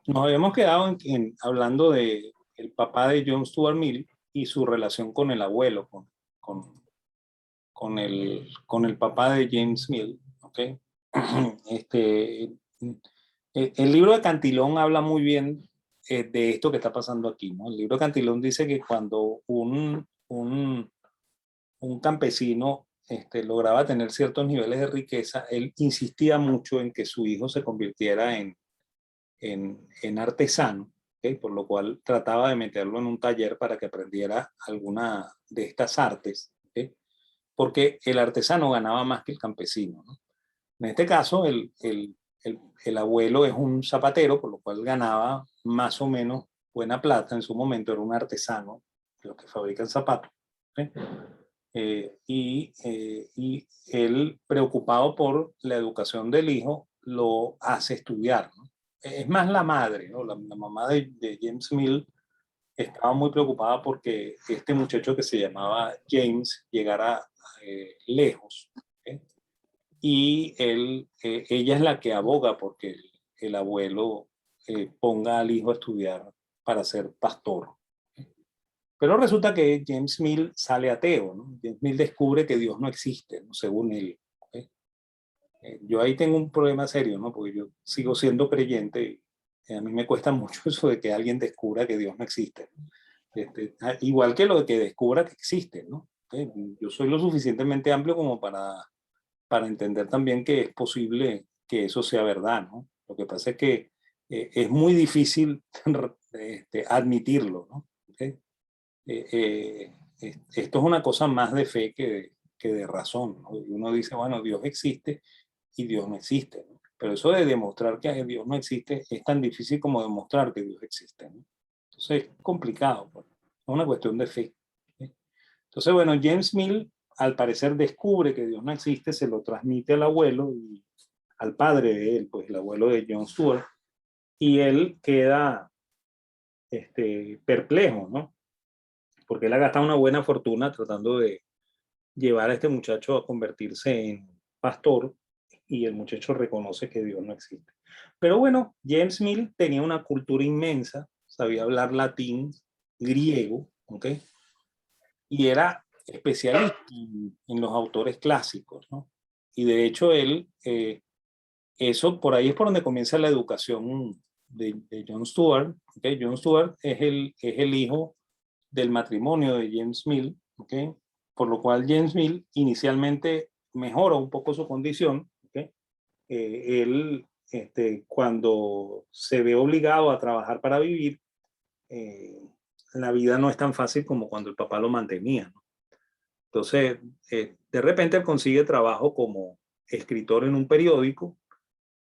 Nos habíamos quedado hablando de el papá de John Stuart Mill y su relación con el abuelo, con, con el papá de James Mill. ¿Ok? Este, el libro de Cantillon habla muy bien de esto que está pasando aquí, ¿no? El libro de Cantillon dice que cuando un campesino lograba tener ciertos niveles de riqueza, él insistía mucho en que su hijo se convirtiera en artesano, ¿okay? Por lo cual trataba de meterlo en un taller para que aprendiera alguna de estas artes, ¿okay? Porque el artesano ganaba más que el campesino, ¿no? En este caso, el abuelo es un zapatero, por lo cual ganaba más o menos buena plata. En su momento era un artesano, de los que fabrican zapatos, ¿okay? Y él, preocupado por la educación del hijo, lo hace estudiar, ¿no? Es más la madre, ¿no? La mamá de James Mill estaba muy preocupada porque este muchacho que se llamaba James llegara lejos, ¿okay? Y ella es la que aboga porque el abuelo ponga al hijo a estudiar para ser pastor. Pero resulta que James Mill sale ateo, ¿no? James Mill descubre que Dios no existe, ¿no? Según él. ¿Okay? Yo ahí tengo un problema serio, ¿no? Porque yo sigo siendo creyente y a mí me cuesta mucho eso de que alguien descubra que Dios no existe. Igual que lo de que descubra que existe, ¿no? ¿Okay? Yo soy lo suficientemente amplio como para entender también que es posible que eso sea verdad, ¿no? Lo que pasa es que es muy difícil admitirlo, ¿no? ¿Okay? Esto es una cosa más de fe que de razón, ¿no? Y uno dice, bueno, Dios existe y Dios no existe, ¿no? Pero eso de demostrar que Dios no existe es tan difícil como demostrar que Dios existe, ¿no? Entonces es complicado, pues. Es una cuestión de fe, ¿sí? Entonces, bueno, James Mill al parecer descubre que Dios no existe, se lo transmite al abuelo y al padre de él, pues el abuelo de John Stuart, y él queda perplejo, ¿no? Porque él ha gastado una buena fortuna tratando de llevar a este muchacho a convertirse en pastor y el muchacho reconoce que Dios no existe. Pero bueno, James Mill tenía una cultura inmensa, sabía hablar latín, griego, ¿ok? Y era especialista en los autores clásicos, ¿no? Y de hecho él, eso por ahí es por donde comienza la educación de John Stuart, ¿ok? John Stuart es el hijo del matrimonio de James Mill, ¿okay? Por lo cual James Mill inicialmente mejora un poco su condición, ¿okay? Él, cuando se ve obligado a trabajar para vivir, eh, la vida no es tan fácil como cuando el papá lo mantenía, ¿no? Entonces, de repente él consigue trabajo como escritor en un periódico,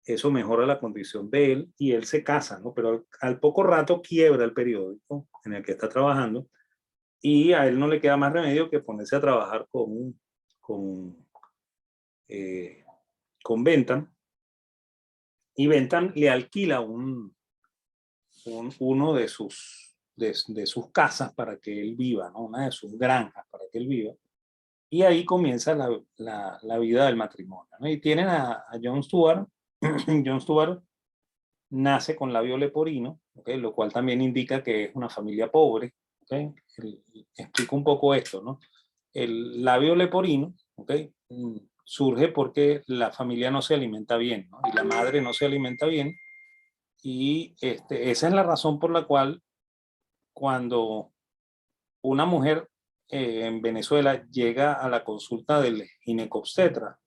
eso mejora la condición de él y él se casa, ¿no? Pero al poco rato quiebra el periódico en el que está trabajando y a él no le queda más remedio que ponerse a trabajar con, eh, con Bentham, y Bentham le alquila uno de sus casas para que él viva, ¿no? Una de sus granjas para que él viva, y ahí comienza la vida del matrimonio, ¿no? Y tienen a John Stuart. John Stuart nace con labio leporino, ¿okay? Lo cual también indica que es una familia pobre, ¿okay? Explico un poco esto, ¿no? El labio leporino, ¿okay? Surge porque la familia no se alimenta bien, ¿no? Y la madre no se alimenta bien, y esa es la razón por la cual cuando una mujer en Venezuela llega a la consulta del ginecobstetra,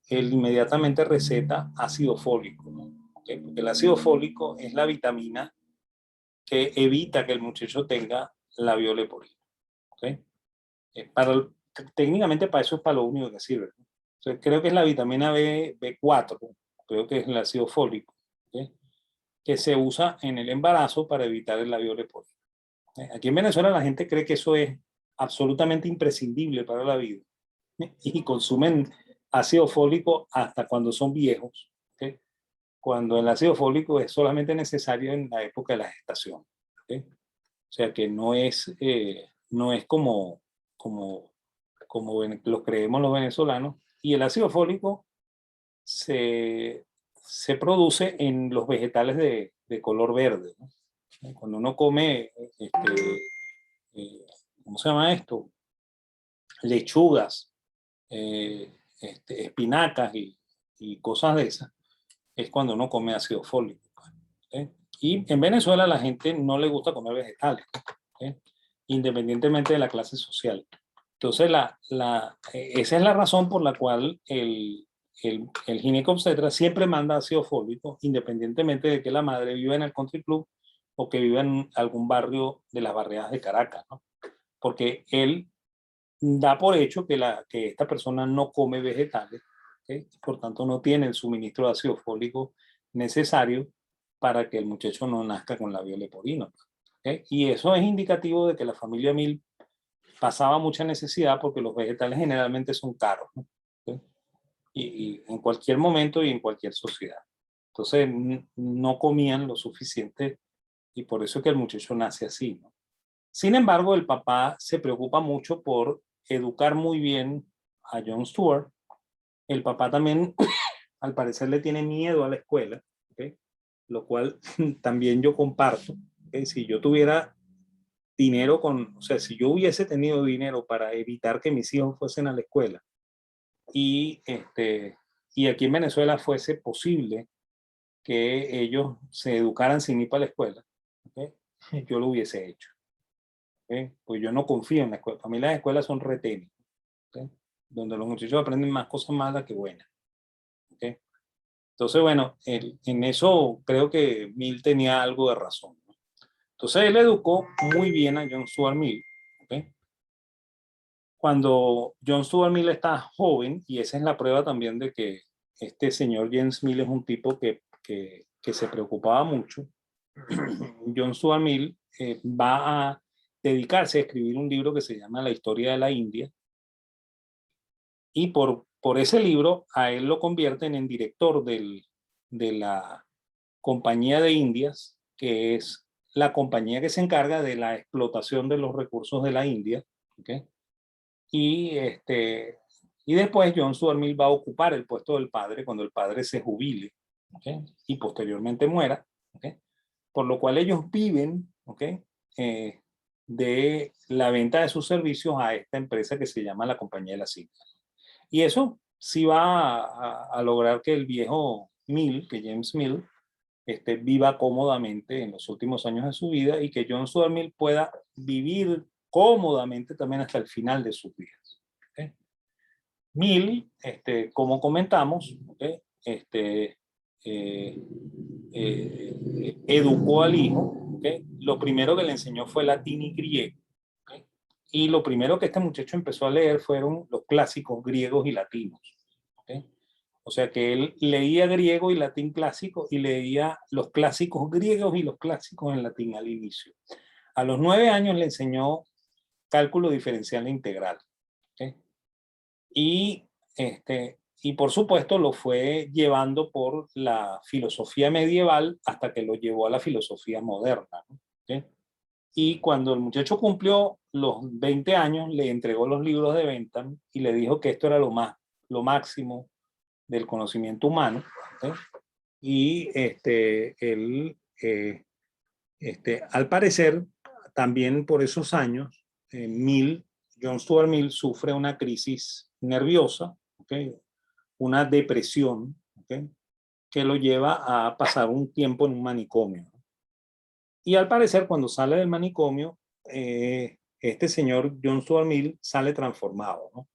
él inmediatamente receta ácido fólico, ¿no? ¿Okay? Porque el ácido fólico es la vitamina que evita que el muchacho tenga labio leporino, ¿okay? Técnicamente para eso es para lo único que sirve, ¿no? O sea, creo que es la vitamina B4, creo que es el ácido fólico, ¿okay? Que se usa en el embarazo para evitar el labio leporino. ¿Okay? Aquí en Venezuela la gente cree que eso es absolutamente imprescindible para la vida, ¿eh? Y consumen ácido fólico hasta cuando son viejos, ¿okay? Cuando el ácido fólico es solamente necesario en la época de la gestación, ¿okay? O sea que no es como lo creemos los venezolanos. Y el ácido fólico se, se produce en los vegetales de color verde, ¿no? Cuando uno come, ¿cómo se llama esto? Lechugas, espinacas y cosas de esas, es cuando uno come ácido fólico. ¿Ok? Y en Venezuela la gente no le gusta comer vegetales, ¿ok? Independientemente de la clase social. Entonces, esa es la razón por la cual el ginecobstetra siempre manda ácido fólico, independientemente de que la madre viva en el country club o que viva en algún barrio de las barriadas de Caracas, ¿no? Porque él da por hecho que esta persona no come vegetales, ¿okay? Por tanto no tiene el suministro de ácido fólico necesario para que el muchacho no nazca con labio leporino. ¿Okay? Y eso es indicativo de que la familia Mil pasaba mucha necesidad porque los vegetales generalmente son caros, ¿no? ¿Okay? Y en cualquier momento y en cualquier sociedad. Entonces no comían lo suficiente y por eso es que el muchacho nace así, ¿no? Sin embargo, el papá se preocupa mucho por educar muy bien a Jon Stewart. El papá también, al parecer, le tiene miedo a la escuela, ¿okay? Lo cual también yo comparto. ¿Okay? Si yo tuviera dinero o sea, si yo hubiese tenido dinero para evitar que mis hijos fuesen a la escuela y, y aquí en Venezuela fuese posible que ellos se educaran sin ir para la escuela, ¿okay? Yo lo hubiese hecho. ¿Okay? Pues yo no confío en la escuela. Para mí las escuelas son retenes, ¿okay? Donde los muchachos aprenden más cosas malas que buenas. ¿Okay? Entonces, bueno, en eso creo que Mill tenía algo de razón, ¿no? Entonces él educó muy bien a John Stuart Mill. ¿Okay? Cuando John Stuart Mill está joven, y esa es la prueba también de que este señor James Mill es un tipo que se preocupaba mucho, John Stuart Mill va a dedicarse a escribir un libro que se llama La historia de la India, y por ese libro a él lo convierten en director de la Compañía de Indias, que es la compañía que se encarga de la explotación de los recursos de la India. ¿Okay? Y, y después John Stuart Mill va a ocupar el puesto del padre cuando el padre se jubile, ¿okay? Y posteriormente muera, ¿okay? Por lo cual ellos viven, ¿okay? De la venta de sus servicios a esta empresa que se llama la Compañía de las Indias. Y eso sí va a lograr que el viejo Mill, que James Mill, viva cómodamente en los últimos años de su vida y que John Stuart Mill pueda vivir cómodamente también hasta el final de sus días. ¿Okay? Mill, como comentamos, ¿okay? Educó al hijo. ¿Okay? Lo primero que le enseñó fue latín y griego. ¿Okay? Y lo primero que este muchacho empezó a leer fueron los clásicos griegos y latinos. ¿Okay? O sea que él leía griego y latín clásico y leía los clásicos griegos y los clásicos en latín al inicio. A los 9 años le enseñó cálculo diferencial e integral. ¿Okay? Y, y por supuesto lo fue llevando por la filosofía medieval hasta que lo llevó a la filosofía moderna. ¿Okay? Y cuando el muchacho cumplió los 20 años, le entregó los libros de Bentham y le dijo que esto era lo máximo del conocimiento humano. ¿Okay? Y él, al parecer, también por esos años, John Stuart Mill sufre una crisis nerviosa, ¿okay? Una depresión, ¿okay? Que lo lleva a pasar un tiempo en un manicomio. Y al parecer, cuando sale del manicomio, este señor John Stuart Mill sale transformado, ¿no?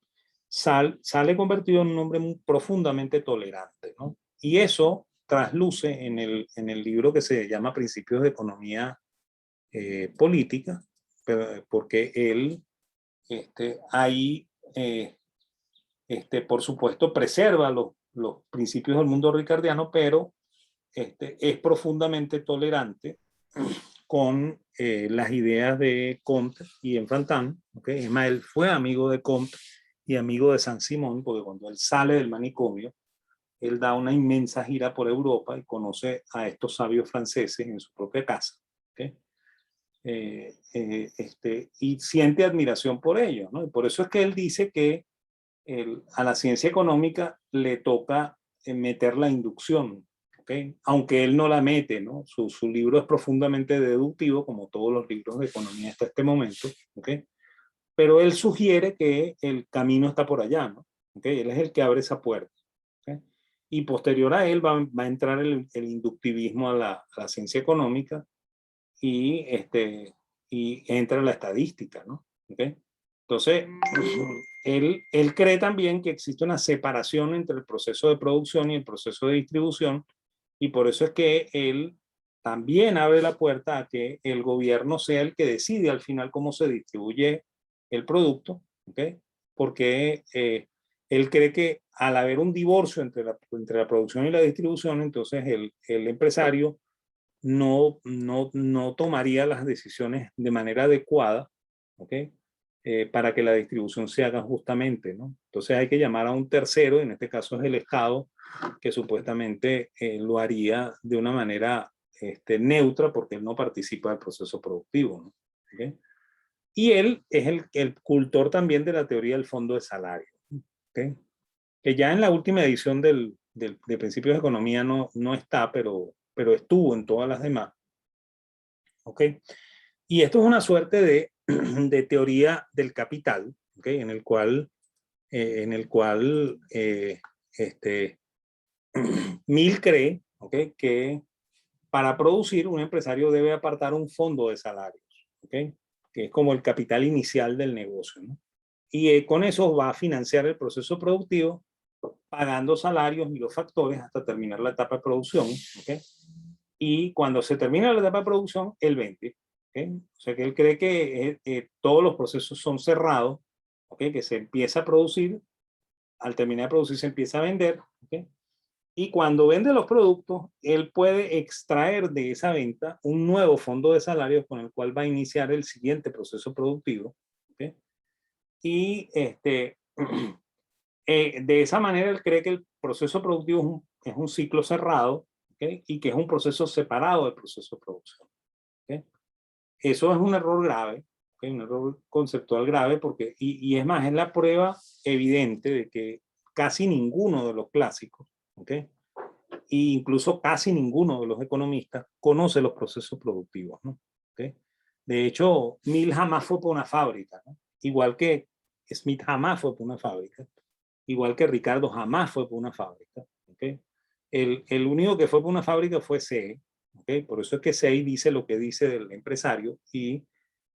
Sale convertido en un hombre muy profundamente tolerante, ¿no? Y eso trasluce en el libro que se llama Principios de Economía Política, porque él ahí, por supuesto, preserva los principios del mundo ricardiano, pero es profundamente tolerante con las ideas de Comte y Enfantin. ¿Okay? Es más, él fue amigo de Comte y amigo de Saint-Simon, porque cuando él sale del manicomio, él da una inmensa gira por Europa y conoce a estos sabios franceses en su propia casa. ¿Okay? Y siente admiración por ellos, ¿no? Y por eso es que él dice que a la ciencia económica le toca meter la inducción, ¿okay? Aunque él no la mete, ¿no? Su libro es profundamente deductivo, como todos los libros de economía hasta este momento, ¿okay? Pero él sugiere que el camino está por allá, ¿no? ¿Okay? Él es el que abre esa puerta. ¿Okay? Y posterior a él va a entrar el inductivismo a la ciencia económica y, y entra la estadística, ¿no? ¿Okay? Entonces, él cree también que existe una separación entre el proceso de producción y el proceso de distribución, y por eso es que él también abre la puerta a que el gobierno sea el que decide al final cómo se distribuye el producto, ¿okay? Porque él cree que al haber un divorcio entre la producción y la distribución, entonces el empresario no tomaría las decisiones de manera adecuada, ¿okay? Para que la distribución se haga justamente, ¿no? Entonces hay que llamar a un tercero, en este caso es el Estado, que supuestamente lo haría de una manera neutra porque él no participa del proceso productivo, ¿no? ¿Okay? Y él es el cultor también de la teoría del fondo de salario, ¿okay? Que ya en la última edición de Principios de Economía no está, pero estuvo en todas las demás. ¿Okay? Y esto es una suerte de teoría del capital, ¿okay? En el cual Mill cree, ¿okay? Que para producir un empresario debe apartar un fondo de salarios, ¿okay? Que es como el capital inicial del negocio, ¿no? Y con eso va a financiar el proceso productivo, pagando salarios y los factores hasta terminar la etapa de producción, ¿okay? Y cuando se termina la etapa de producción, él vende. ¿Okay? O sea que él cree que todos los procesos son cerrados, ¿okay? Que se empieza a producir, al terminar de producir se empieza a vender, ¿okay? Y cuando vende los productos, él puede extraer de esa venta un nuevo fondo de salarios con el cual va a iniciar el siguiente proceso productivo, ¿okay? Y de esa manera él cree que el proceso productivo es un ciclo cerrado, ¿okay? Y que es un proceso separado del proceso de producción. ¿Okay? Eso es un error grave, ¿okay? Un error conceptual grave, porque, y es más, es la prueba evidente de que casi ninguno de los clásicos, ¿okay? E incluso casi ninguno de los economistas conoce los procesos productivos, ¿no? ¿Okay? De hecho, Mill jamás fue por una fábrica, ¿no? Igual que Smith jamás fue por una fábrica, igual que Ricardo jamás fue por una fábrica, ¿okay? El único que fue por una fábrica fue Say, ¿okay? Por eso es que Say dice lo que dice del empresario y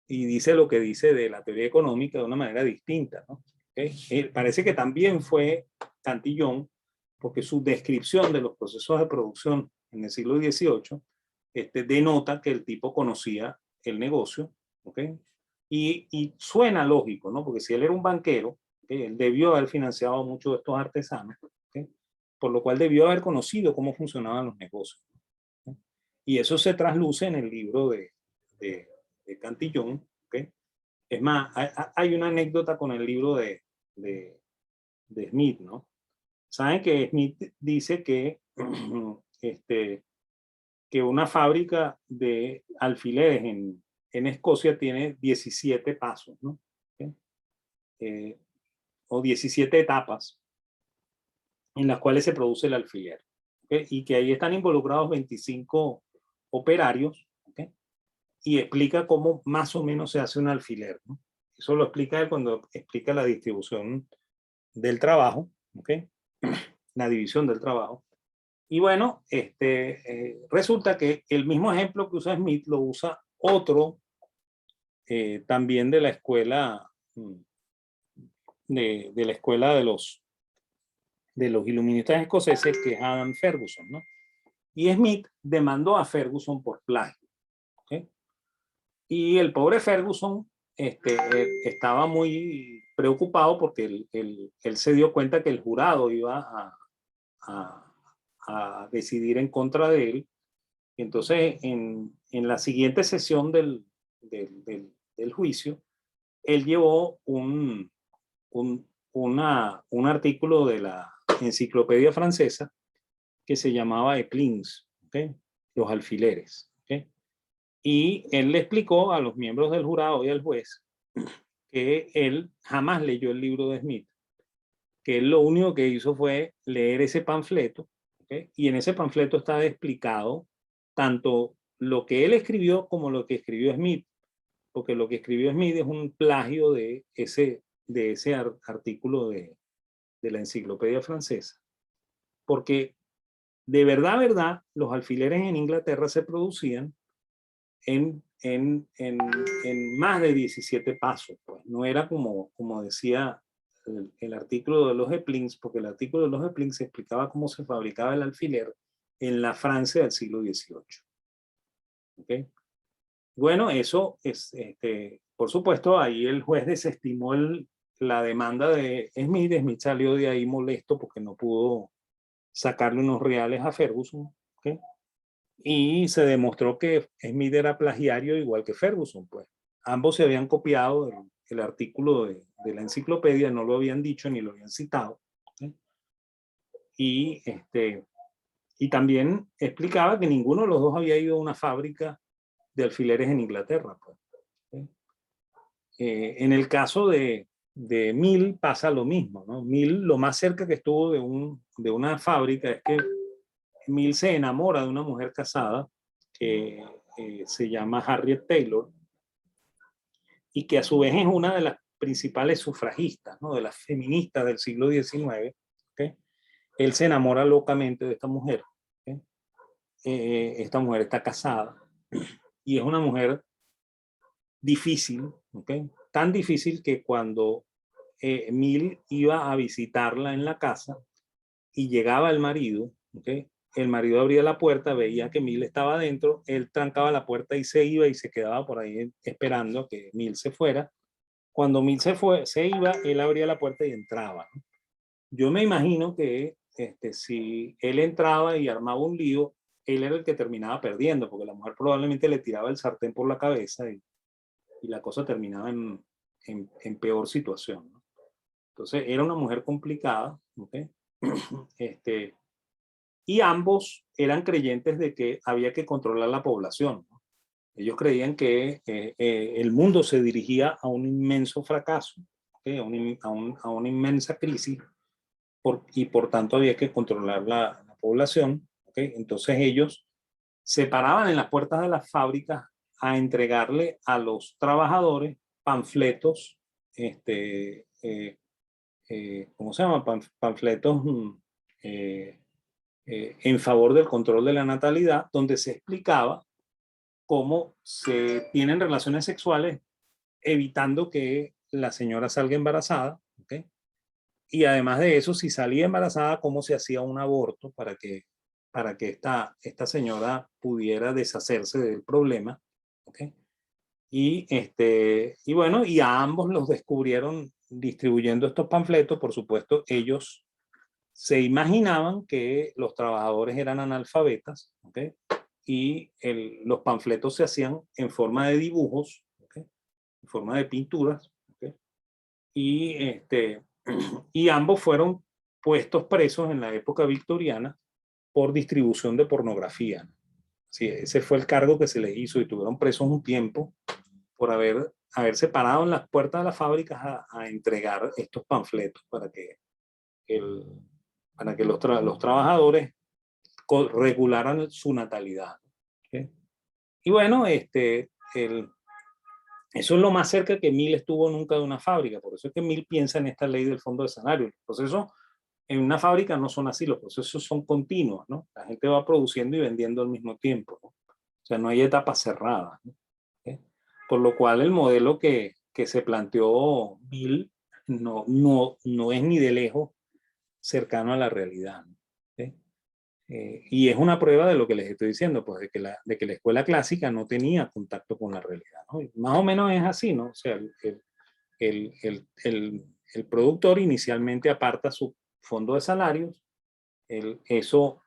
dice lo que dice de la teoría económica de una manera distinta, ¿no? ¿Okay? Parece que también fue Cantillon, porque su descripción de los procesos de producción en el siglo XVIII denota que el tipo conocía el negocio, ¿okay? Y suena lógico, ¿no? Porque si él era un banquero, ¿okay? Él debió haber financiado a muchos de estos artesanos, ¿okay? Por lo cual debió haber conocido cómo funcionaban los negocios, ¿okay? Y eso se trasluce en el libro de Cantillon, ¿okay? Es más, hay una anécdota con el libro de Smith, ¿no? Saben que Smith dice que, que una fábrica de alfileres en Escocia tiene 17 pasos, ¿no? ¿Okay? O 17 etapas en las cuales se produce el alfiler, ¿okay? Y que ahí están involucrados 25 operarios, ¿okay? Y explica cómo más o menos se hace un alfiler, ¿no? Eso lo explica él cuando explica la distribución del trabajo, ¿okay? La división del trabajo. Y bueno, resulta que el mismo ejemplo que usa Smith lo usa otro también de la escuela de la escuela de los iluministas escoceses, que es Adam Ferguson, ¿no? Y Smith demandó a Ferguson por plagio, ¿okay? Y el pobre Ferguson estaba muy preocupado porque él se dio cuenta que el jurado iba a decidir en contra de él. Y entonces, en la siguiente sesión del juicio, él llevó un artículo de la enciclopedia francesa que se llamaba Eplins, ¿okay? Los alfileres, ¿okay? Y él le explicó a los miembros del jurado y al juez que él jamás leyó el libro de Smith, que él lo único que hizo fue leer ese panfleto ¿ok? Y en ese panfleto está explicado tanto lo que él escribió como lo que escribió Smith, porque lo que escribió Smith es un plagio de ese artículo de la enciclopedia francesa, porque de verdad, los alfileres en Inglaterra se producían en más de 17 pasos. Pues. No era como decía el artículo de los Eplings, porque el artículo de los Eplings explicaba cómo se fabricaba el alfiler en la Francia del siglo XVIII. ¿Okay? Bueno, eso es, por supuesto, ahí el juez desestimó la demanda de Smith. Smith salió de ahí molesto porque no pudo sacarle unos reales a Ferguson. ¿Okay? Y se demostró que Smith era plagiario igual que Ferguson. Pues. Ambos se habían copiado el artículo de la enciclopedia, no lo habían dicho ni lo habían citado. ¿Okay? Y también explicaba que ninguno de los dos había ido a una fábrica de alfileres en Inglaterra. Pues. ¿Okay? En el caso de Mill pasa lo mismo. ¿No? Mill, lo más cerca que estuvo de una fábrica es que Mill se enamora de una mujer casada que se llama Harriet Taylor y que a su vez es una de las principales sufragistas, ¿no? De las feministas del siglo XIX. ¿Okay? Él se enamora locamente de esta mujer. ¿Okay? Esta mujer está casada y es una mujer difícil, ¿okay? Tan difícil que cuando Mill iba a visitarla en la casa y llegaba el marido, ¿okay? El marido abría la puerta, veía que Mill estaba adentro, él trancaba la puerta y se iba y se quedaba por ahí esperando a que Mill se fuera. Cuando Mill se iba, él abría la puerta y entraba. ¿No? Yo me imagino que si él entraba y armaba un lío, él era el que terminaba perdiendo, porque la mujer probablemente le tiraba el sartén por la cabeza y la cosa terminaba en peor situación. ¿No? Entonces era una mujer complicada, ¿okay? Y ambos eran creyentes de que había que controlar la población. ¿No? Ellos creían que el mundo se dirigía a un inmenso fracaso, ¿okay? A una inmensa crisis, y por tanto había que controlar la población. ¿Okay? Entonces ellos se paraban en las puertas de las fábricas a entregarle a los trabajadores panfletos, ¿cómo se llama? Panfletos en favor del control de la natalidad, donde se explicaba cómo se tienen relaciones sexuales evitando que la señora salga embarazada, ¿okay? Y además de eso, si salía embarazada, cómo se hacía un aborto para que esta señora pudiera deshacerse del problema, ¿okay? Y bueno, y a ambos los descubrieron distribuyendo estos panfletos. Por supuesto, ellos se imaginaban que los trabajadores eran analfabetas, ¿okay? Y los panfletos se hacían en forma de dibujos, ¿okay? En forma de pinturas, ¿okay? Y, y ambos fueron puestos presos en la época victoriana por distribución de pornografía. Sí, ese fue el cargo que se les hizo y tuvieron presos un tiempo por haberse parado en las puertas de las fábricas a entregar estos panfletos el, para que los trabajadores regularan su natalidad. ¿Okay? Y bueno, eso es lo más cerca que Mill estuvo nunca de una fábrica. Por eso es que Mill piensa en esta ley del fondo de salario. Los procesos en una fábrica no son así, los procesos son continuos, ¿no? La gente va produciendo y vendiendo al mismo tiempo, ¿no? O sea, no hay etapas cerradas, ¿no? ¿Okay? Por lo cual el modelo que se planteó Mill no es ni de lejos cercano a la realidad. ¿No? ¿Okay? Y es una prueba de lo que les estoy diciendo, pues de que la escuela clásica no tenía contacto con la realidad. ¿No? Más o menos es así, ¿no? O sea, el, el, el, el productor inicialmente aparta su fondo de salarios, eso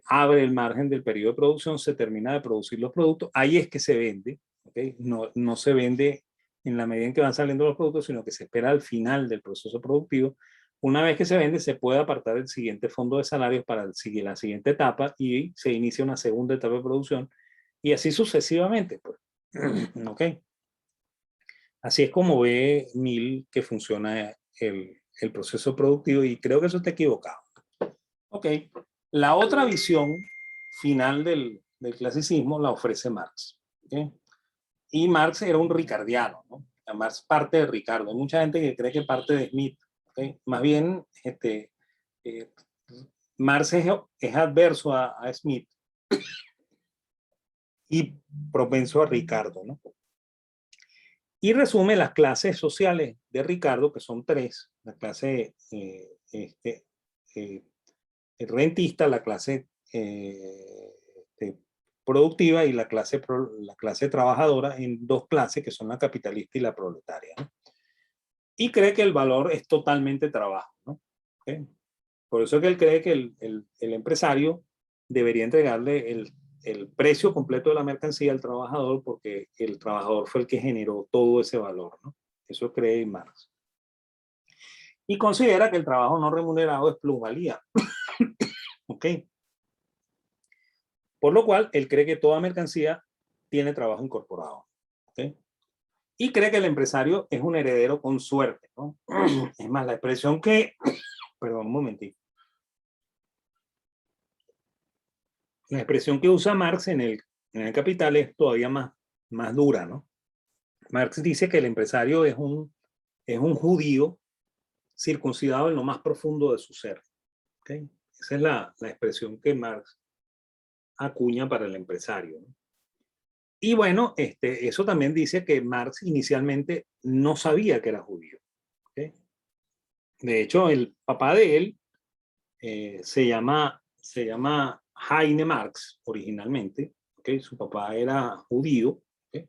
abre el margen del periodo de producción, se termina de producir los productos, ahí es que se vende, ¿okay? No se vende en la medida en que van saliendo los productos, sino que se espera al final del proceso productivo. Una vez que se vende, se puede apartar el siguiente fondo de salarios para la siguiente etapa y se inicia una segunda etapa de producción y así sucesivamente. Pues. ¿Okay? Así es como ve Mill que funciona el proceso productivo y creo que eso está equivocado. Ok, La otra visión final del clasicismo la ofrece Marx. ¿Okay? Y Marx era un ricardiano, ¿no? Marx parte de Ricardo. Hay mucha gente que cree que parte de Smith. ¿Okay? Más bien, eh, Marx es adverso a Smith y propenso a Ricardo, ¿no? Y resume las clases sociales de Ricardo, que son tres: la clase rentista, la clase productiva y la clase trabajadora, en dos clases que son la capitalista y la proletaria, ¿no? Y cree que el valor es totalmente trabajo, ¿no? ¿Okay? Por eso es que él cree que el empresario debería entregarle el precio completo de la mercancía al trabajador, porque el trabajador fue el que generó todo ese valor, ¿no? Eso cree Marx. Y considera que el trabajo no remunerado es plusvalía. ¿Ok? Por lo cual, él cree que toda mercancía tiene trabajo incorporado. ¿Ok? Y cree que el empresario es un heredero con suerte, ¿no? Es más, la expresión que, perdón, un momentito. La expresión que usa Marx en el Capital es todavía más dura, ¿no? Marx dice que el empresario es un judío circuncidado en lo más profundo de su ser. ¿Okay? Esa es la expresión que Marx acuña para el empresario, ¿no? Y bueno, eso también dice que Marx inicialmente no sabía que era judío. ¿Okay? De hecho, el papá de él se llama Heine Marx originalmente. ¿Okay? Su papá era judío. ¿Okay?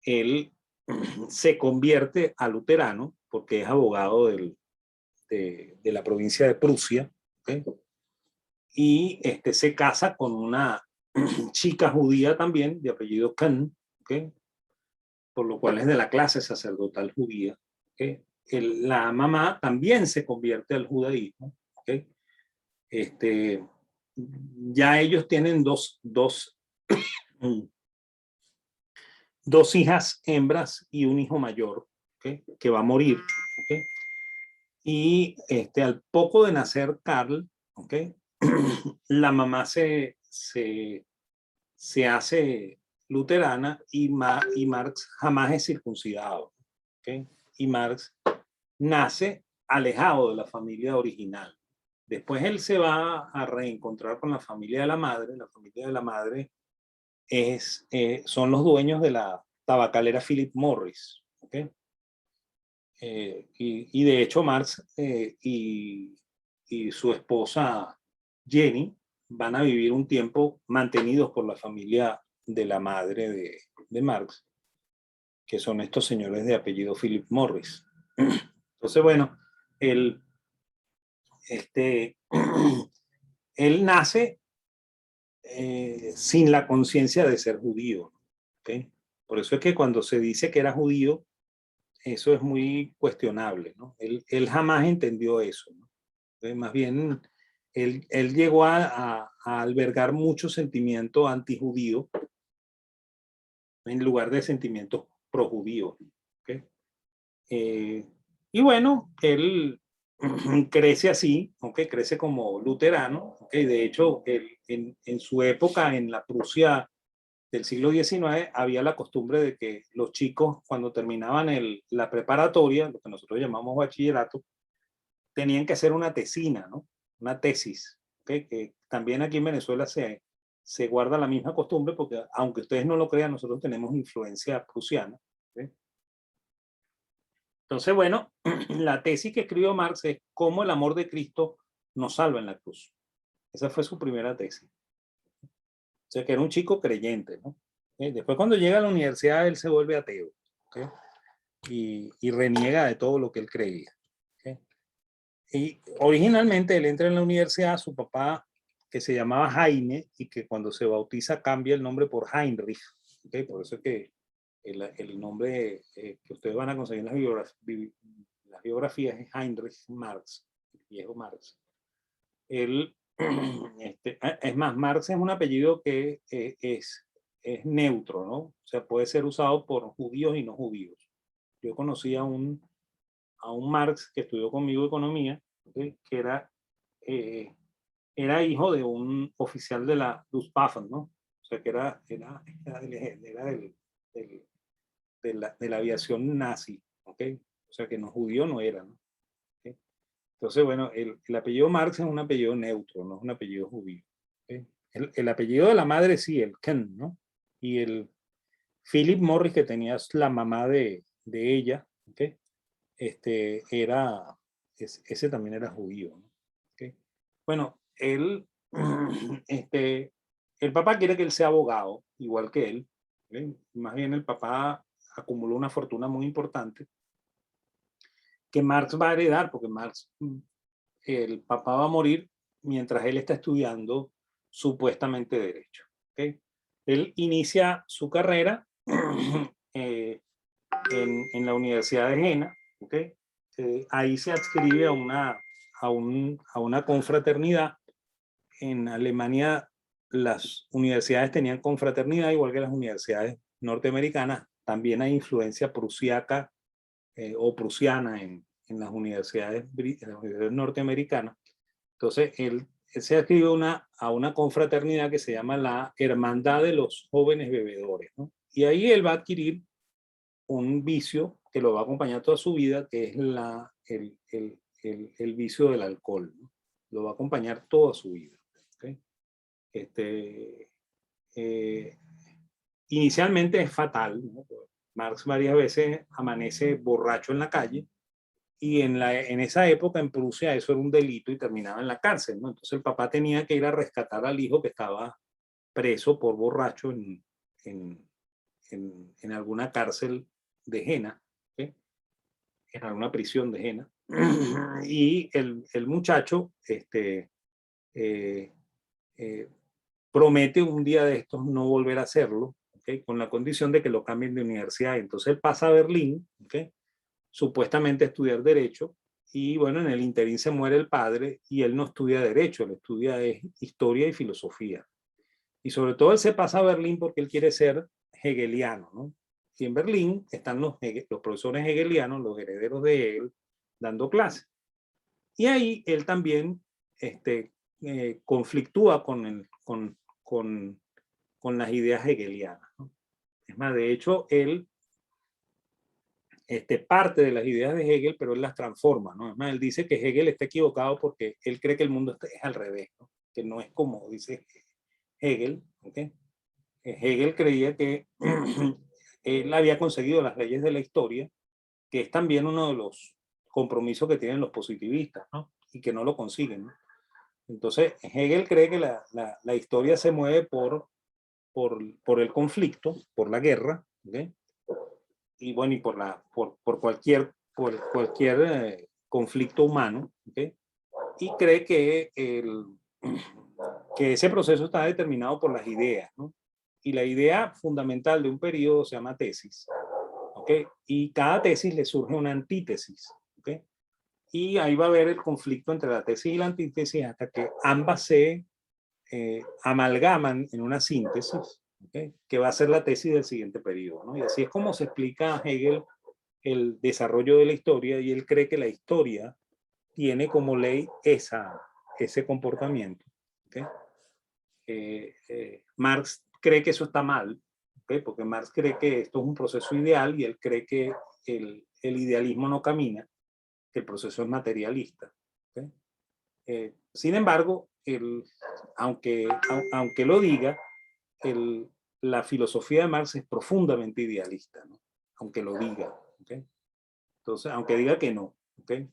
Él se convierte a luterano porque es abogado de la provincia de Prusia. ¿Okay? Y se casa con una chica judía también de apellido Kahn. ¿Okay? Por lo cual es de la clase sacerdotal judía. ¿Okay? La mamá también se convierte al judaísmo. ¿Okay? Ya ellos tienen dos hijas hembras y un hijo mayor, ¿okay? Que va a morir. ¿Okay? Y al poco de nacer Carl, ¿okay? La mamá se hace luterana y Marx jamás es circuncidado. ¿Okay? Y Marx nace alejado de la familia original. Después él se va a reencontrar con la familia de la madre. La familia de la madre son los dueños de la tabacalera Philip Morris. ¿Okay? Y de hecho Marx y su esposa Jenny van a vivir un tiempo mantenidos por la familia de la madre de Marx, que son estos señores de apellido Philip Morris. Entonces, bueno, él, este, él nace sin la conciencia de ser judío. ¿Okay? Por eso es que cuando se dice que era judío, eso es muy cuestionable, ¿no? Él jamás entendió eso, ¿no? Entonces, más bien, él llegó a albergar mucho sentimiento antijudío en lugar de sentimientos projudíos. ¿Okay? Y bueno, él crece así, ¿okay? Crece como luterano. ¿Okay? De hecho, en su época, en la Prusia del siglo XIX, había la costumbre de que los chicos, cuando terminaban la preparatoria, lo que nosotros llamamos bachillerato, tenían que hacer una tesina, ¿no? Una tesis. ¿Okay? Que también aquí en Venezuela se guarda la misma costumbre, porque aunque ustedes no lo crean, nosotros tenemos influencia prusiana. ¿Okay? Entonces, bueno, la tesis que escribió Marx es cómo el amor de Cristo nos salva en la cruz. Esa fue su primera tesis. O sea, que era un chico creyente, ¿no? Después, cuando llega a la universidad, él se vuelve ateo. ¿Okay? Y reniega de todo lo que él creía. ¿Okay? Y originalmente él entra en la universidad, su papá, que se llamaba Jaime, y que cuando se bautiza cambia el nombre por Heinrich. ¿Okay? Por eso es que el nombre que ustedes van a conseguir en las biografías es Heinrich Marx, el viejo Marx. Él, es más, Marx es un apellido que es neutro, ¿no? O sea, puede ser usado por judíos y no judíos. Yo conocí a un Marx que estudió conmigo economía, ¿okay? Que era era hijo de un oficial de la Luftwaffe, ¿no? O sea, que del- de la aviación nazi, ¿ok? O sea, que no judío no era, ¿no? ¿Ok? Entonces, bueno, el apellido Marx es un apellido neutro, no es un apellido judío. ¿Ok? El apellido de la madre sí, el Ken, ¿no? Y el Philip Morris, que tenía la mamá de ella, ¿ok? Era, ese también era judío, ¿no? ¿Ok? Bueno, este, el papá quiere que él sea abogado, igual que él. ¿Ok? Más bien el papá acumuló una fortuna muy importante que Marx va a heredar, porque Marx, el papá va a morir mientras él está estudiando supuestamente derecho. ¿Ok? Él inicia su carrera eh, en la Universidad de Jena. ¿Ok? Ahí se adscribe a una confraternidad. En Alemania las universidades tenían confraternidad, igual que las universidades norteamericanas. También hay influencia prusiaca o prusiana en las universidades norteamericanas. Entonces, él se adscribe a una confraternidad que se llama la Hermandad de los Jóvenes Bebedores, ¿no? Y ahí él va a adquirir un vicio que lo va a acompañar toda su vida, que es el vicio del alcohol, ¿no? Lo va a acompañar toda su vida. ¿Okay? Este, eh, Inicialmente es fatal, ¿no? Marx varias veces amanece borracho en la calle y en esa época en Prusia eso era un delito y terminaba en la cárcel, ¿no? Entonces el papá tenía que ir a rescatar al hijo que estaba preso por borracho en, en alguna cárcel de Jena, ¿okay? En alguna prisión de Jena. Y el muchacho eh, eh, promete un día de estos no volver a hacerlo, ¿okay? Con la condición de que lo cambien de universidad. Entonces él pasa a Berlín, ¿okay? Supuestamente a estudiar Derecho, y bueno, en el interín se muere el padre y él no estudia Derecho, él estudia Historia y Filosofía. Y sobre todo él se pasa a Berlín porque él quiere ser hegeliano, ¿no? Y en Berlín están los profesores hegelianos, los herederos de él, dando clases. Y ahí él también conflictúa con las ideas hegelianas, ¿no? Es más, de hecho, él parte de las ideas de Hegel, pero él las transforma, ¿no? Es más, él dice que Hegel está equivocado porque él cree que el mundo es al revés, ¿no? Que no es como dice Hegel, ¿okay? Hegel creía que él había conseguido las leyes de la historia, que es también uno de los compromisos que tienen los positivistas, ¿no? Y que no lo consiguen, ¿no? Entonces, Hegel cree que la historia se mueve por el conflicto, por la guerra, ¿okay? Y bueno, y por cualquier conflicto humano, ¿okay? Y cree que ese proceso está determinado por las ideas, ¿no? Y la idea fundamental de un periodo se llama tesis, ¿ok? Y cada tesis le surge una antítesis, ¿ok? Y ahí va a haber el conflicto entre la tesis y la antítesis hasta que ambas se amalgaman en una síntesis, ¿okay? Que va a ser la tesis del siguiente periodo, ¿no? Y así es como se explica a Hegel el desarrollo de la historia, y él cree que la historia tiene como ley ese comportamiento. ¿Okay? Marx cree que eso está mal, ¿okay? Porque Marx cree que esto es un proceso ideal y él cree que el idealismo no camina, que el proceso es materialista. ¿Okay? Sin embargo, aunque lo diga, la filosofía de Marx es profundamente idealista, ¿no? Aunque lo diga. ¿Okay? Entonces, aunque diga que no. ¿Okay?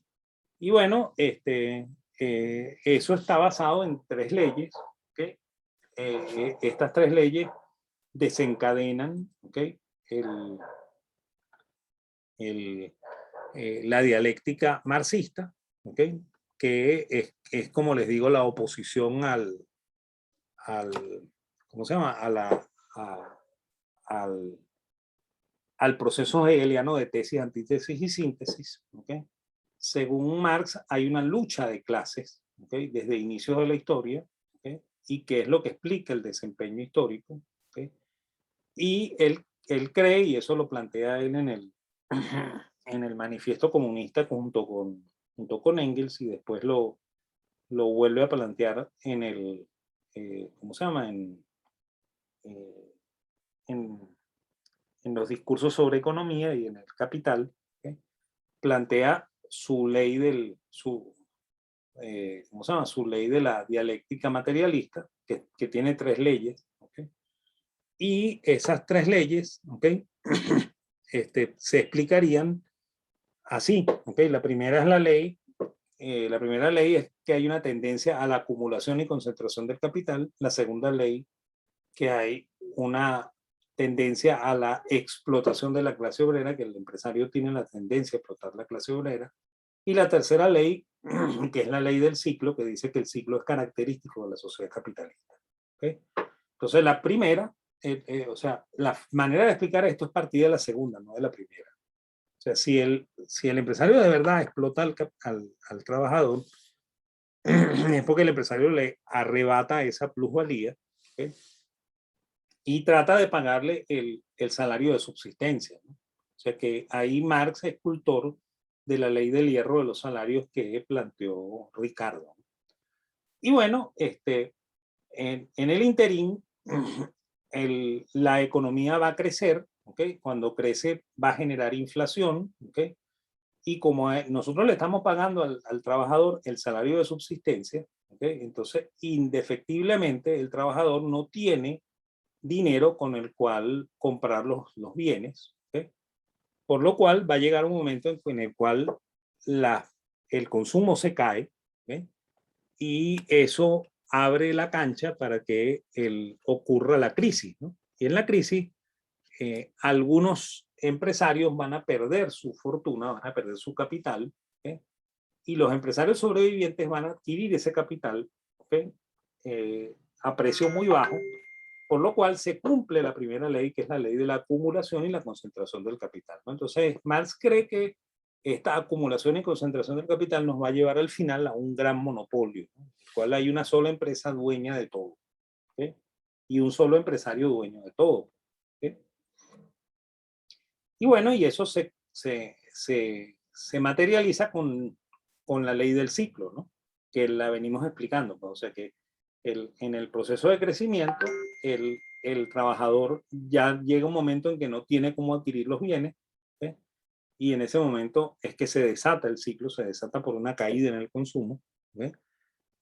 Y bueno, eso está basado en tres leyes. ¿Okay? Estas tres leyes desencadenan, ¿okay? el, el, la dialéctica marxista, ¿okay? Que es, como les digo, la oposición al ¿cómo se llama? Al, al proceso hegeliano de tesis, antítesis y síntesis. ¿Okay? Según Marx, hay una lucha de clases, ¿okay? Desde inicios de la historia, ¿okay? Y qué es lo que explica el desempeño histórico. ¿Okay? Y él cree, y eso lo plantea él en el manifiesto comunista junto con Engels, y después lo vuelve a plantear en el, ¿cómo se llama? Eh, en, en los discursos sobre economía y en el Capital, ¿ok? Plantea su ley ¿cómo se llama? Su ley de la dialéctica materialista, que tiene tres leyes, ¿ok? Y esas tres leyes, ¿ok? Se explicarían así, ¿ok? La primera ley es que hay una tendencia a la acumulación y concentración del capital. La segunda ley, que hay una tendencia a la explotación de la clase obrera, que el empresario tiene la tendencia a explotar la clase obrera. Y la tercera ley, que es la ley del ciclo, que dice que el ciclo es característico de la sociedad capitalista. ¿Okay? Entonces, la primera, o sea, la manera de explicar esto es partir de la segunda, no de la primera. O sea, si el empresario de verdad explota al trabajador, es porque el empresario le arrebata esa plusvalía, ¿okay? Y trata de pagarle el salario de subsistencia, ¿no? O sea que ahí Marx es cultor de la ley del hierro de los salarios que planteó Ricardo. Y bueno, en el interín, la economía va a crecer, ¿okay? Cuando crece va a generar inflación, ¿okay? Y como nosotros le estamos pagando al trabajador el salario de subsistencia, ¿okay? Entonces indefectiblemente el trabajador no tiene dinero con el cual comprar los bienes, ¿okay? Por lo cual va a llegar un momento en el cual el consumo se cae, ¿okay? Y eso abre la cancha para que ocurra la crisis, ¿no? Y en la crisis, algunos empresarios van a perder su fortuna, van a perder su capital, ¿okay? Y los empresarios sobrevivientes van a adquirir ese capital, ¿okay? A precio muy bajo, por lo cual se cumple la primera ley, que es la ley de la acumulación y la concentración del capital, ¿no? Entonces, Marx cree que esta acumulación y concentración del capital nos va a llevar al final a un gran monopolio, ¿no? En el cual hay una sola empresa dueña de todo, ¿okay? Y un solo empresario dueño de todo, ¿okay? Y bueno, y eso se materializa con la ley del ciclo, ¿no? Que la venimos explicando, pues, o sea que en el proceso de crecimiento, el trabajador ya llega un momento en que no tiene cómo adquirir los bienes, ¿sí? Y en ese momento es que se desata el ciclo, se desata por una caída en el consumo, ¿sí?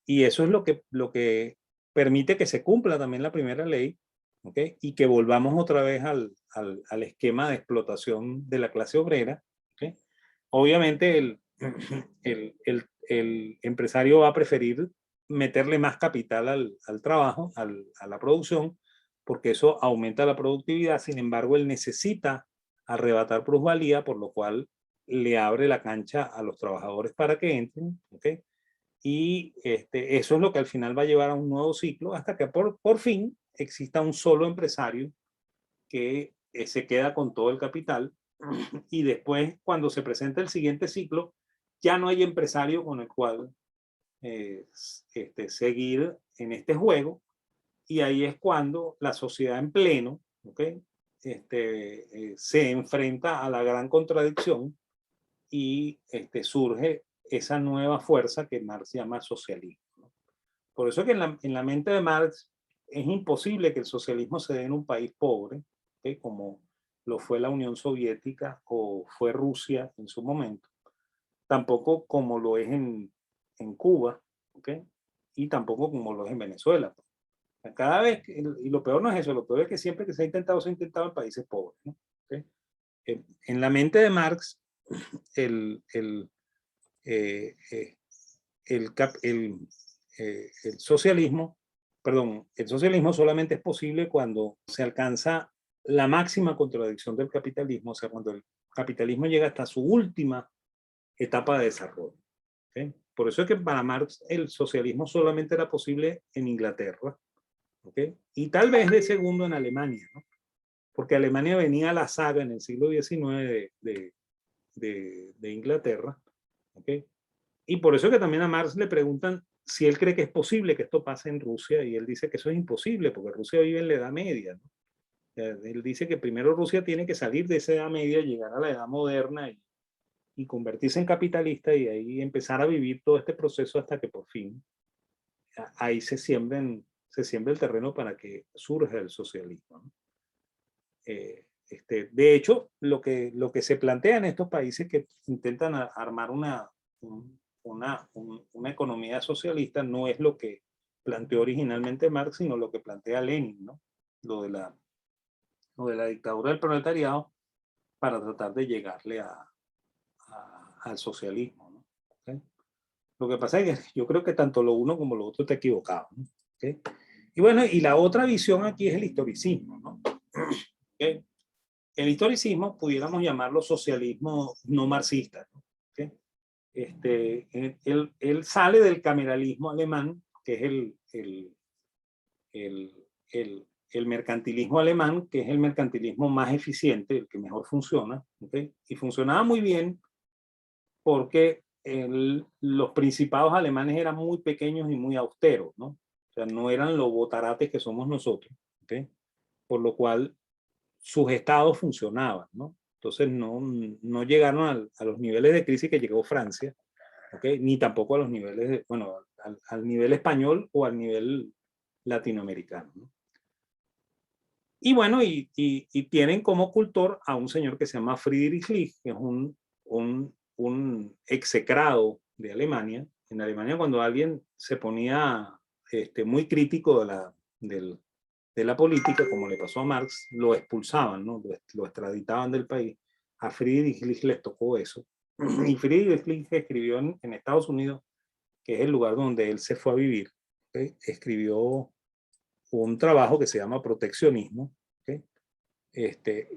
Y eso es lo que permite que se cumpla también la primera ley, ¿ok? Y que volvamos otra vez al esquema de explotación de la clase obrera, ¿ok? Obviamente el empresario va a preferir meterle más capital al trabajo, a la producción, porque eso aumenta la productividad. Sin embargo, él necesita arrebatar plusvalía, por lo cual le abre la cancha a los trabajadores para que entren, ¿ok? Y eso es lo que al final va a llevar a un nuevo ciclo hasta que por fin exista un solo empresario que se queda con todo el capital, y después cuando se presenta el siguiente ciclo ya no hay empresario con el cual seguir en este juego, y ahí es cuando la sociedad en pleno, ¿okay? Se enfrenta a la gran contradicción y surge esa nueva fuerza que Marx llama socialismo, ¿no? Por eso es que en la mente de Marx es imposible que el socialismo se dé en un país pobre, ¿okay? Como lo fue la Unión Soviética o fue Rusia en su momento, tampoco como lo es en Cuba, ¿okay? Y tampoco como lo es en Venezuela. Cada vez, y lo peor no es eso, lo peor es que siempre que se ha intentado en países pobres, ¿no? ¿Okay? En la mente de Marx, el, el, eh, eh, el, cap- el socialismo, perdón, el socialismo solamente es posible cuando se alcanza la máxima contradicción del capitalismo, o sea, cuando el capitalismo llega hasta su última etapa de desarrollo, ¿okay? Por eso es que para Marx el socialismo solamente era posible en Inglaterra, ¿okay? Y tal vez de segundo en Alemania, ¿no? Porque Alemania venía a la saga en el siglo XIX de Inglaterra, ¿okay? Y por eso que también a Marx le preguntan si él cree que es posible que esto pase en Rusia, y él dice que eso es imposible porque Rusia vive en la Edad Media, ¿no? Él dice que primero Rusia tiene que salir de esa Edad Media, llegar a la Edad Moderna y convertirse en capitalista y ahí empezar a vivir todo este proceso hasta que por fin ahí se siembra el terreno para que surja el socialismo, ¿no? De hecho, lo que se plantea en estos países que intentan armar una economía socialista no es lo que planteó originalmente Marx, sino lo que plantea Lenin, ¿no? Lo de la dictadura del proletariado para tratar de llegarle al socialismo, ¿no? ¿Okay? Lo que pasa es que yo creo que tanto lo uno como lo otro está equivocado, ¿no? ¿Okay? Y bueno, y la otra visión aquí es el historicismo, ¿no? ¿Okay? El historicismo pudiéramos llamarlo socialismo no marxista, ¿no? ¿Okay? Él sale del cameralismo alemán, que es el mercantilismo alemán, que es el mercantilismo más eficiente, el que mejor funciona, ¿okay? Y funcionaba muy bien porque los principados alemanes eran muy pequeños y muy austeros, ¿no? O sea, no eran los botarates que somos nosotros, ¿okay? Por lo cual sus estados funcionaban, ¿no? Entonces no llegaron a los niveles de crisis que llegó Francia, ¿okay? Ni tampoco a los niveles, bueno, al nivel español o al nivel latinoamericano, ¿no? Y bueno, y tienen como cultor a un señor que se llama Friedrich List, que es un execrado de Alemania. En Alemania, cuando alguien se ponía muy crítico de la política, como le pasó a Marx, lo expulsaban, ¿no? Lo extraditaban del país. A Friedrich List les tocó eso. Y Friedrich List escribió en Estados Unidos, que es el lugar donde él se fue a vivir, ¿okay? Escribió un trabajo que se llama Proteccionismo, ¿okay?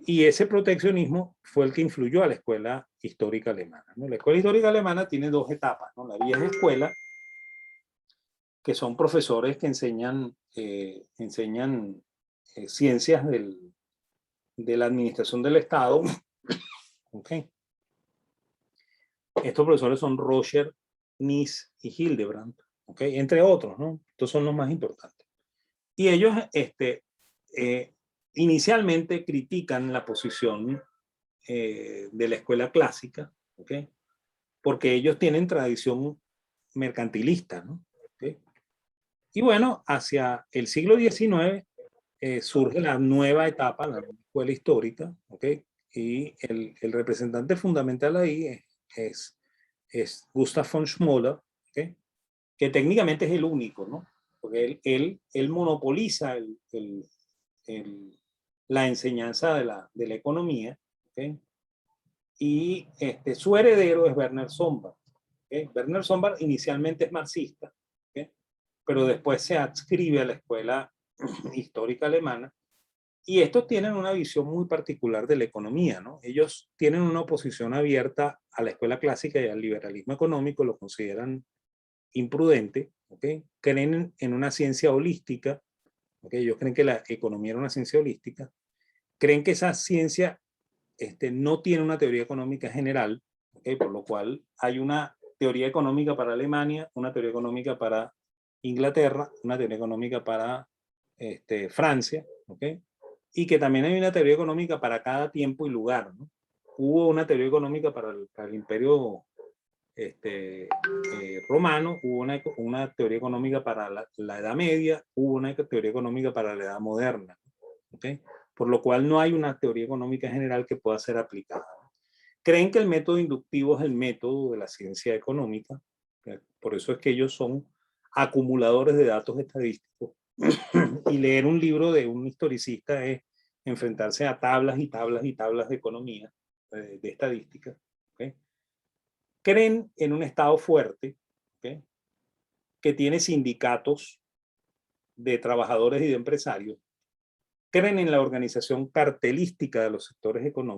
Y ese proteccionismo fue el que influyó a la escuela histórica alemana, ¿no? La escuela histórica alemana tiene dos etapas, ¿no? La vieja escuela, que son profesores que enseñan ciencias de la administración del Estado. ¿Okay? Estos profesores son Roger, Nies y Hildebrandt, ¿okay? Entre otros, ¿no? Estos son los más importantes. Y ellos inicialmente critican la posición de la escuela clásica, ¿okay? Porque ellos tienen tradición mercantilista, ¿no? ¿Okay? Y bueno, hacia el siglo XIX surge la nueva etapa, la escuela histórica, ¿okay? Y el representante fundamental ahí es Gustav von Schmoller, ¿okay? Que técnicamente es el único, ¿no? Porque él monopoliza la enseñanza de la economía, ¿okay? Y su heredero es Werner Sombart, ¿okay? Werner Sombart inicialmente es marxista, ¿okay? Pero después se adscribe a la escuela histórica alemana, y estos tienen una visión muy particular de la economía, ¿no? Ellos tienen una oposición abierta a la escuela clásica y al liberalismo económico, lo consideran imprudente, ¿okay? Creen en una ciencia holística, ¿okay? Ellos creen que la economía era una ciencia holística, creen que esa ciencia no tiene una teoría económica general, ¿okay? Por lo cual hay una teoría económica para Alemania, una teoría económica para Inglaterra, una teoría económica para Francia, ¿okay? Y que también hay una teoría económica para cada tiempo y lugar, ¿no? Hubo una teoría económica para el imperio romano, hubo una teoría económica para la Edad Media, hubo una teoría económica para la Edad Moderna, ¿okay? Por lo cual no hay una teoría económica general que pueda ser aplicada. Creen que el método inductivo es el método de la ciencia económica, por eso es que ellos son acumuladores de datos estadísticos, y leer un libro de un historicista es enfrentarse a tablas y tablas y tablas de economía, de estadística, ¿okay? Creen en un Estado fuerte, ¿okay? Que tiene sindicatos de trabajadores y de empresarios, creen en la organización cartelística de los sectores económicos,